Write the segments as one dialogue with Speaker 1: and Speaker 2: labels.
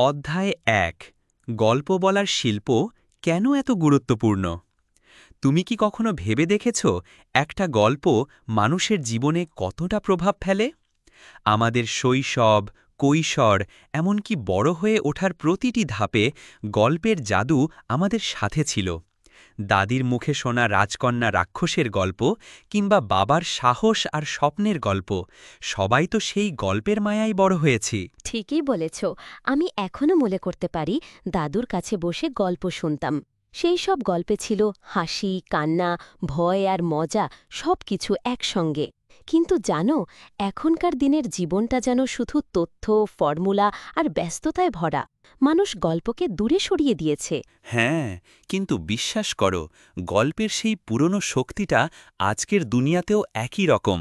Speaker 1: অধ্যায় ১ গল্প বলার শিল্প কেন এত গুরুত্বপূর্ণ? তুমি কি কখনো ভেবে দেখেছ একটা গল্প মানুষের জীবনে কতটা প্রভাব ফেলে? আমাদের শৈশব, কৈশোর, এমনকি বড় হয়ে ওঠার প্রতিটি ধাপে গল্পের জাদু আমাদের সাথে ছিল। দাদির মুখে শোনা রাজকন্যা রাক্ষসের গল্প কিংবা বাবার সাহস আর স্বপ্নের গল্প, সবাই তো সেই গল্পের মায়ায় বড় হয়েছি।
Speaker 2: ঠিকই বলেছ। আমি এখনো মনে করতে পারি দাদুর কাছে বসে গল্প শুনতাম। সেই সব গল্পে ছিল হাসি, কান্না, ভয় আর মজা, সব কিছু একসঙ্গে। কিন্তু জানো, এখনকার দিনের জীবনটা যেন শুধু তথ্য, ফর্মুলা আর ব্যস্ততায় ভরা। মানুষ গল্পকে দূরে সরিয়ে দিয়েছে।
Speaker 1: হ্যাঁ, কিন্তু বিশ্বাস করো, গল্পের সেই পুরনো শক্তিটা আজকের দুনিয়াতেও একই রকম।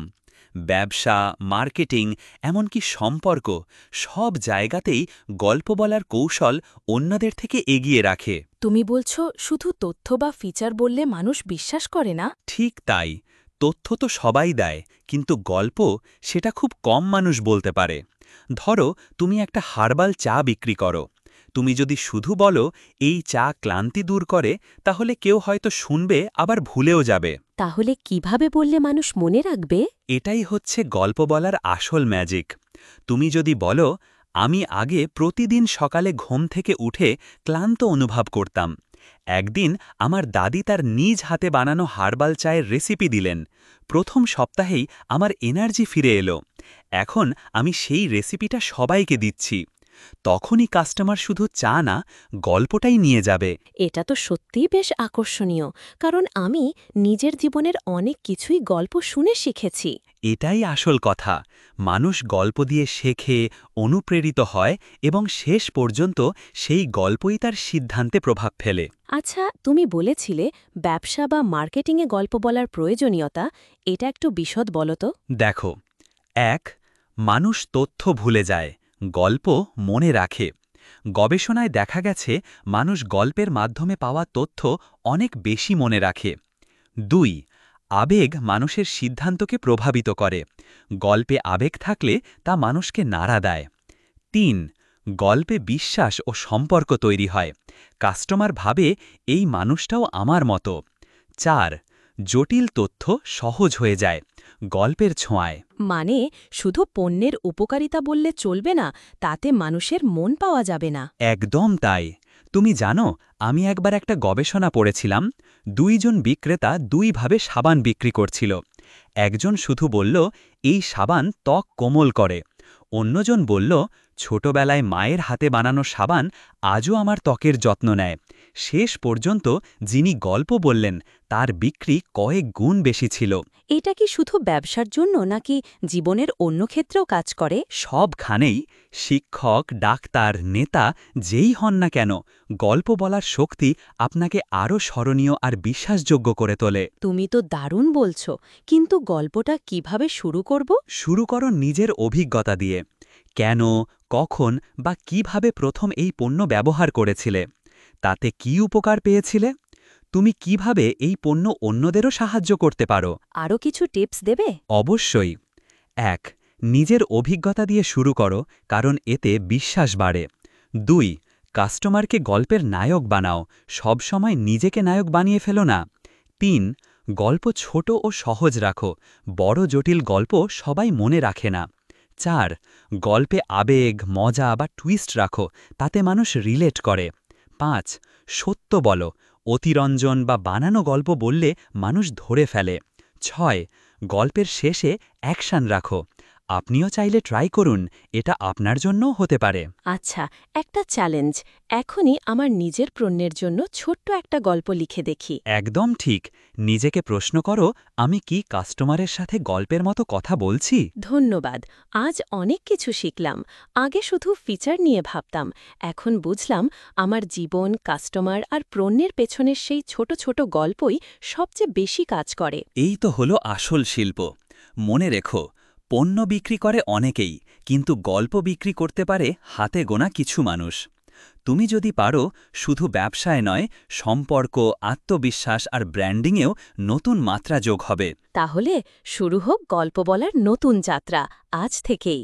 Speaker 1: ব্যবসা, মার্কেটিং, এমনকি সম্পর্ক, সব জায়গাতেই গল্প বলার কৌশল অন্যদের থেকে এগিয়ে রাখে।
Speaker 3: তুমি বলছো শুধু তথ্য বা ফিচার বললে মানুষ বিশ্বাস করে না?
Speaker 1: ঠিক তাই। তথ্য তো সবাই দেয়, কিন্তু গল্প সেটা খুব কম মানুষ বলতে পারে। ধরো, তুমি একটা হার্বাল চা বিক্রি করো। তুমি যদি শুধু বলো এই চা ক্লান্তি দূর করে, তাহলে কেউ হয়তো শুনবে আবার ভুলেও যাবে।
Speaker 2: তাহলে কিভাবে বললে মানুষ মনে রাখবে?
Speaker 1: এটাই হচ্ছে গল্প বলার আসল ম্যাজিক। তুমি যদি বলো, আমি আগে প্রতিদিন সকালে ঘুম থেকে উঠে ক্লান্ত অনুভব করতাম। একদিন আমার দাদি তার নিজ হাতে বানানো হার্বাল চায়ের রেসিপি দিলেন। প্রথম সপ্তাহেই আমার এনার্জি ফিরে এলো। এখন আমি সেই রেসিপিটা সবাইকে দিচ্ছি। তখনই কাস্টমার শুধু চা না, গল্পটাই নিয়ে যাবে।
Speaker 2: এটা তো সত্যিই বেশ আকর্ষণীয়, কারণ আমি নিজের জীবনের অনেক কিছুই গল্প শুনে শিখেছি।
Speaker 1: এটাই আসল কথা। মানুষ গল্প দিয়ে শেখে, অনুপ্রেরিত হয় এবং শেষ পর্যন্ত সেই গল্পই তার সিদ্ধান্তে প্রভাব ফেলে।
Speaker 2: আচ্ছা, তুমি বলেছিলে ব্যবসা বা মার্কেটিংয়ে গল্প বলার প্রয়োজনীয়তা, এটা একটু বিশদ বলো তো।
Speaker 1: দেখো, ১. মানুষ তথ্য ভুলে যায়, গল্প মনে রাখে। গবেষণায় দেখা গেছে মানুষ গল্পের মাধ্যমে পাওয়া তথ্য অনেক বেশি মনে রাখে। ২. আবেগ মানুষের সিদ্ধান্তকে প্রভাবিত করে। গল্পে আবেগ থাকলে তা মানুষকে নাড়া দেয়। ৩. গল্পে বিশ্বাস ও সম্পর্ক তৈরি হয়। কাস্টমার ভাবে এই মানুষটাও আমার মতো। ৪. জটিল তথ্য সহজ হয়ে যায় গল্পের ছোঁয়ায়।
Speaker 3: মানে শুধু পণ্যের উপকারিতা বললে চলবে না, তাতে মানুষের মন পাওয়া যাবে না।
Speaker 1: একদম তাই। তুমি জানো, আমি একবার একটা গবেষণা পড়েছিলাম। ২ জন বিক্রেতা দুইভাবে সাবান বিক্রি করছিল। একজন শুধু বলল এই সাবান ত্বক কোমল করে। অন্যজন বলল ছোটবেলায় মায়ের হাতে বানানো সাবান আজও আমার ত্বকের যত্ন নেয়। শেষ পর্যন্ত যিনি গল্প বললেন তার বিক্রি কয়েক গুণ বেশি ছিল।
Speaker 2: এটা কি শুধু ব্যবসার জন্য নাকি জীবনের অন্য ক্ষেত্রেও কাজ করে?
Speaker 1: সবখানেই, শিক্ষক, ডাক্তার, নেতা যেই হন না কেন, গল্প বলার শক্তি আপনাকে আরও স্মরণীয় আর বিশ্বাসযোগ্য করে তোলে।
Speaker 2: তুমি তো দারুণ বলছো, কিন্তু গল্পটা কিভাবে শুরু করব?
Speaker 1: শুরু করো নিজের অভিজ্ঞতা দিয়ে। কেন, কখন বা কিভাবে প্রথম এই পণ্য ব্যবহার করেছিলে? তাতে কি উপকার পেয়েছিলে? তুমি কিভাবে এই পণ্য অন্যদেরও সাহায্য করতে পারো?
Speaker 2: আরও কিছু টিপস দেবে?
Speaker 1: অবশ্যই। ১. নিজের অভিজ্ঞতা দিয়ে শুরু করো, কারণ এতে বিশ্বাস বাড়ে। ২. কাস্টমারকে গল্পের নায়ক বানাও, সবসময় নিজেকে নায়ক বানিয়ে ফেলো না। ৩. গল্প ছোট ও সহজ রাখো, বড় জটিল গল্প সবাই মনে রাখে না। ৪. গল্পে আবেগ, মজা বা টুইস্ট রাখো, তাতে মানুষ রিলেট করে। ৫. সত্য বলো, অতিরঞ্জন বা বানানো গল্প বললে মানুষ ধরে ফেলে। ৬. গল্পের শেষে অ্যাকশন রাখো। আপনিও চাইলে ট্রাই করুন, এটা আপনার জন্যও হতে পারে।
Speaker 2: আচ্ছা, একটা চ্যালেঞ্জ। এখনই আমার নিজের পণ্যের জন্য ছোট্ট একটা গল্প লিখে দেখি।
Speaker 1: একদম ঠিক। নিজেকে প্রশ্ন করো, আমি কি কাস্টমারের সাথে গল্পের মতো কথা বলছি?
Speaker 2: ধন্যবাদ। আজ অনেক কিছু শিখলাম। আগে শুধু ফিচার নিয়ে ভাবতাম, এখন বুঝলাম আমার জীবন, কাস্টমার আর পণ্যের পেছনের সেই ছোট ছোট গল্পই সবচেয়ে বেশি কাজ করে।
Speaker 1: এই তো হলো আসল শিল্প। মনে রেখো, পণ্য বিক্রি করে অনেকেই, কিন্তু গল্প বিক্রি করতে পারে হাতে গোনা কিছু মানুষ। তুমি যদি পারো, শুধু ব্যবসায় নয়, সম্পর্ক, আত্মবিশ্বাস আর ব্র্যান্ডিংয়েও নতুন মাত্রা যোগ হবে।
Speaker 2: তাহলে শুরু হোক গল্প বলার নতুন যাত্রা আজ থেকেই।